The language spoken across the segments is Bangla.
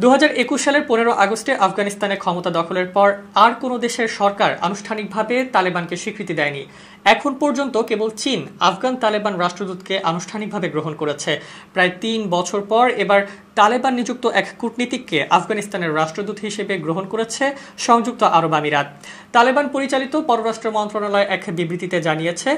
2021 সালের 15 আগস্টে আফগানিস্তানে ক্ষমতা দখলের পর আর কোনো দেশের সরকার আনুষ্ঠানিকভাবে তালেবানকে স্বীকৃতি দেয়নি। এখন পর্যন্ত কেবল চীন আফগান তালেবান রাষ্ট্রদূতকে আনুষ্ঠানিকভাবে গ্রহণ করেছে। প্রায় 3 বছর পর এবার তালেবান নিযুক্ত এক কূটনীতিককে আফগানিস্তানের রাষ্ট্রদূত হিসেবে গ্রহণ করেছে সংযুক্ত আরব আমিরাত। তালেবান পরিচালিত পররাষ্ট্র মন্ত্রণালয় এক বিবৃতিতে জানিয়েছে,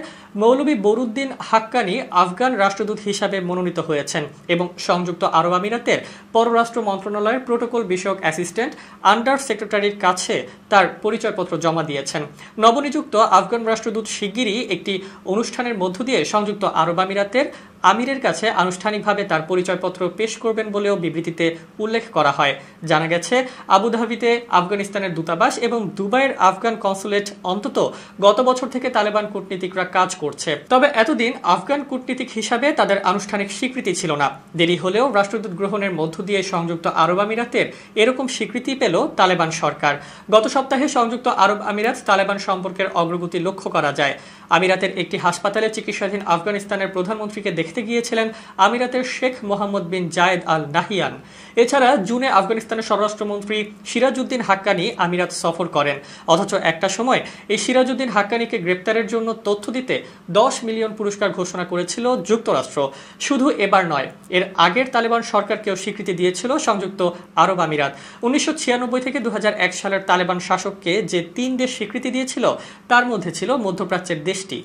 মৌলভী বরুদ্দিন হাক্কানি আফগান রাষ্ট্রদূত হিসাবে মনোনীত হয়েছেন এবং সংযুক্ত আরব আমিরাতের পররাষ্ট্র মন্ত্রণালয়ের প্রোটোকল বিষয়ক অ্যাসিস্ট্যান্ট আন্ডার সেক্রেটারির কাছে তার পরিচয়পত্র জমা দিয়েছেন। নবনিযুক্ত আফগান রাষ্ট্রদূত শিগগিরই একটি অনুষ্ঠানের মধ্য দিয়ে সংযুক্ত আরব আমিরাতের আমিরের কাছে আনুষ্ঠানিকভাবে তার পরিচয়পত্র পেশ করবেন বলেও বিবৃতিতে উল্লেখ করা হয়। জানা গেছে, আবুধাবিতে আফগানিস্তানের দূতাবাস এবং দুবাইয়ের আফগান কনসুলেট অন্তত গত বছর থেকে তালেবান কূটনীতিকরা কাজ করছে। তবে এতদিন আফগান কূটনীতিক হিসাবে তাদের আনুষ্ঠানিক স্বীকৃতি ছিল না। দেরি হলেও রাষ্ট্রদূত গ্রহণের মধ্য দিয়ে সংযুক্ত আরব আমিরাতের এরকম স্বীকৃতি পেল তালেবান সরকার। গত সপ্তাহে সংযুক্ত আরব আমিরাত তালেবান সম্পর্কের অগ্রগতি লক্ষ্য করা যায়। আমিরাতের একটি হাসপাতালে চিকিৎসাধীন আফগানিস্তানের প্রধানমন্ত্রীকে দেখতে গিয়েছিলেন আমিরাতের শেখ মোহাম্মদ বিন জায়েদ আল নাহিয়ান। এছাড়া জুনে আফগানিস্তানের স্বরাষ্ট্রমন্ত্রী সিরাজউদ্দিন হাক্কানি আমিরাত সফর করেন। অথচ একটা সময় এই সিরাজউদ্দিন হাক্কানিকে গ্রেপ্তারের জন্য তথ্য দিতে 10 মিলিয়ন পুরস্কার ঘোষণা করেছিল যুক্তরাষ্ট্র। শুধু এবার নয়, এর আগের তালেবান সরকারকেও স্বীকৃতি দিয়েছিল সংযুক্ত আরব আমিরাত। 1996 থেকে 2001 সালের তালেবান শাসককে যে 3 দেশ স্বীকৃতি দিয়েছিল তার মধ্যে ছিল মধ্যপ্রাচ্যের দেশটি।